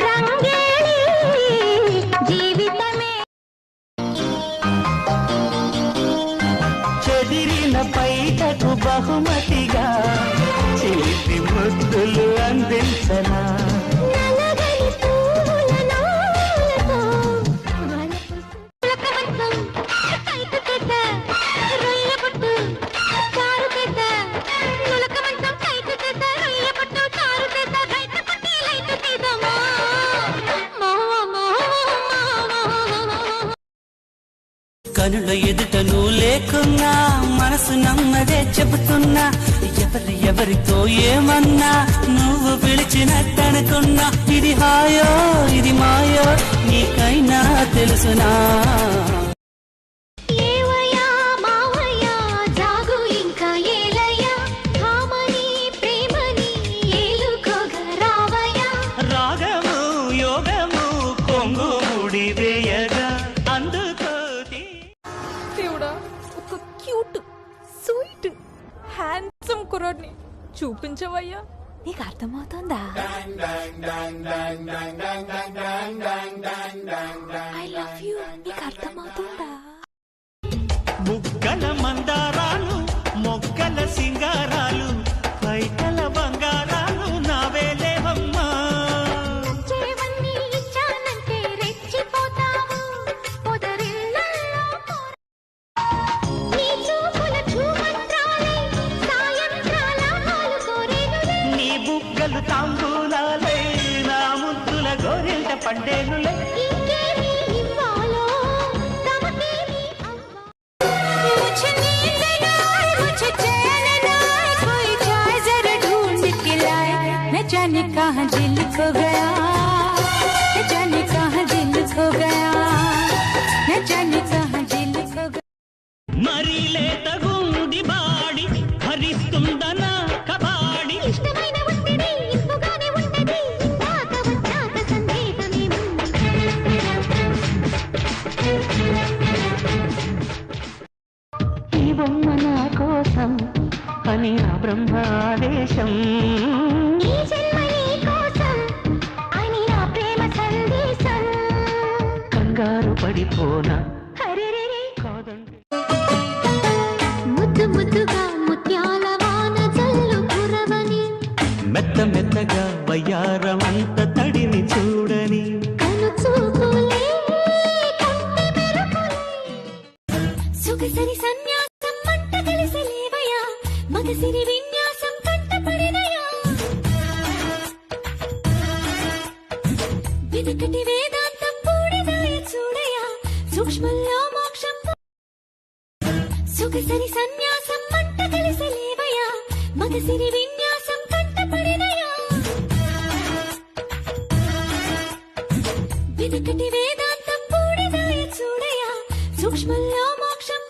రంగేలి జీవితమే చెదిరిన బయటకు బహుమతిగా చేతి ముద్దులు అందించనా నలగని పూల నూలతో పులకమంచం కైటు పెద్ద రొయ్య పట్టు చారు పెద్ద పులకమంచం కైటు పెద్ద రొయ్య పట్టు చారు పెద్ద రైత పట్టి లైట్ తీదమా కనుల ఎదుట నువ్వు లేకున్నా మనసు నమ్మదే చెబుతున్నా ఎవరితో ఏమన్నా నువ్వు పిలిచినట్టనుకున్నా ఇది హాయో ఇది మాయో నీకైనా తెలుసునా ఏవయ్యా మావయ్యా జాగు ఇంకా ఏలయ్యా భామని ప్రేమని ఏలుకోగా రావయ్యా రాగము యోగము కొంగు ముడి వేయగా అందుకో దేవుడా ఒక క్యూట్ స్వీట్ హ్యాండ్సమ్ కుర్రాడిని చూపించవయ్యా నీకు అర్థమవుతుందా ఐ లవ్ యూ నీకు అర్థమవుతుందా బుగ్గల మందారాలు మొగ్గల సింగారాలు పైటల బంగారాలు నావేలేవమ్మా చేవన్నీ ఇచ్చానంటే రెచ్చిపోతావు పొదరిళ్ళల్లో నీ చూపుల చూమంత్రాలే సాయంత్రాల హాలు కోరేనులే నీ బుగ్గలు తాంబూలాలే నా ముద్దుల గోరింట పండేనులే ఇంకేమీ ఇవ్వాలో తమకేమీ मुझे नींद ना आए, मुझे चैन ना आए, कोई जाए जरा ढूंढ के लाए न जाने कहाँ दिल खो गया न जाने कहाँ दिल खो गया न जाने कहाँ दिल खो गया మరీ లేతగుంది బాడి హరిస్తుందన కబాడి ఇష్టమైన ఒత్తిడి ఇంపుగానే ఉంటది ఇందాక వచ్చాక సందేహమేముంది ఈ బొమ్మ నా కోసం అని ఆ బ్రహ్మాదేశం ఈ జన్మ నీ కోసం అని నా ప్రేమ సందేశం కంగారు పడిపోనా హరిరిరి కాదంటే ముద్దు ముద్దుగా ముత్యాల వాన జల్లు కురవని మెత్త మెత్తగా వయ్యారమంత తడిని చూడని కను చూపులే కంటి మెరుపులే సుగసరి సన్యాసం మంట కలిసి లేవయా మగసిరి విన్యాసం కంటపడినయా వెనకటి వేదాంతం పూడిదాయ చూడయా సూక్ష్మంలో మోక్షం సుగసరి సన్యాసం మంట కలిసి లేవయా మగసిరి విన్యాసం కంటపడినయా వెనకటి వేదాంతం పూడిదాయ చూడయా సూక్ష్మంలో మోక్షం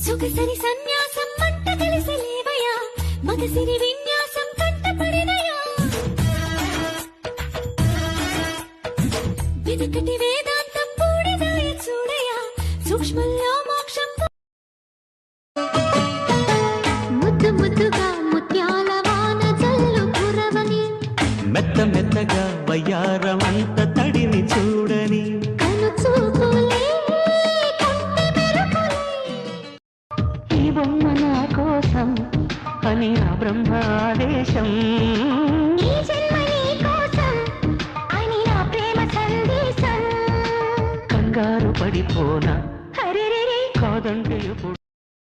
సుగసరి సన్యాసం మంట కలిసి లేవయా మగసిరి విన్యాసం కంటపడినయా వెనకటి వేదాంతం పూడి బూడిదాయ చూడయా సూక్ష్మంలో మోక్షం ముద్దు ముద్దుగా ముత్యాల వాన జల్లు కురవని మెత్త మెత్తగా వయ్యారమంత తడిని చూడని కను చూపులే కంటి మెరుపులే ఈ బొమ్మ నా కోసం అని ఆ బ్రహ్మ ఆదేశం ఈ జన్మ నీ కోసం అని నా ప్రేమ సందేశం కంగారు పడిపోనా హరిరిరి కాదంటే ఎప్పుడు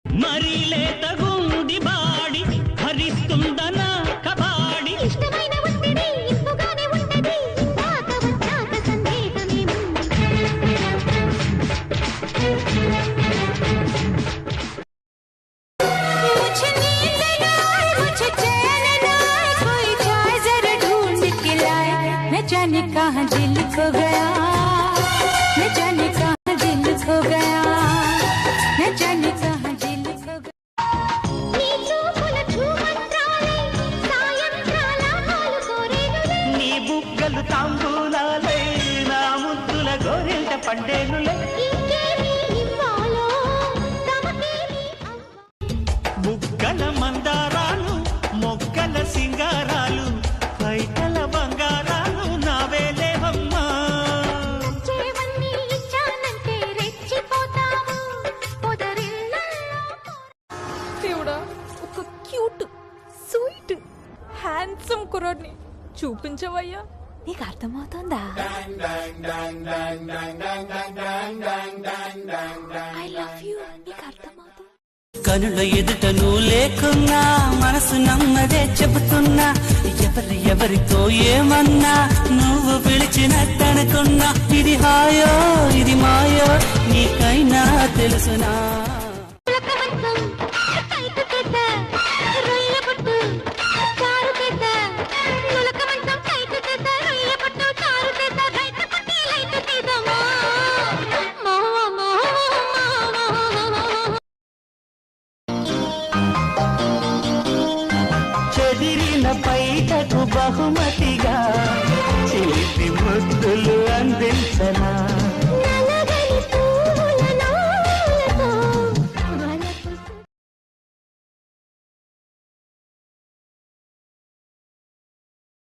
మరీ లేత గుండి బాడి హరిస్తుందనా కబాడి ఇష్టమైన ఒత్తిడి ఇంపుగానే ఉంటది ఇందాక వచ్చాక సందేహమేముంది मुझे नींद न आए मुझे चैन न आए कोई चाय जरा ढूंढ के लाए मैं जाने कहाँ दिल खो गया मैं जाने कहाँ दिल खो गया मैं जाने कहाँ दिल खो गया నీ చూపుల ఝుమంత్రాలే సాయంత్రాల పాలు కోరేనులే నీ బుగ్గలు తాంబూలాలే నా ముద్దుల గోరింట పండేనులే ఇంకేమీ ఇవ్వాలో తమకేమీ బుగ్గల మందారాలు మొగ్గల సింగారాలు పైటల బంగారాలు నావేలేవమ్మా చేవన్నీ ఇచ్చానంటే రెచ్చిపోతావు పొదరిళ్ళల్లో దేవుడా ఒక క్యూట్ స్వీట్ హ్యాండ్సమ్ కుర్రాడిని చూపించవయ్యా నీకు అర్థమవుతుందా ఐ లవ్ యూ నీకు అర్థమవుతుందా కనుల ఎదుట నువ్వు లేకున్నా మనసు నమ్మదే చెబుతున్నా ఎవరితో ఏమన్నా నువ్వు పిలిచినట్టనుకున్నా ఇది హాయో ఇది మాయో నీకైనా తెలుసునా పులకమంచం కైకు చేత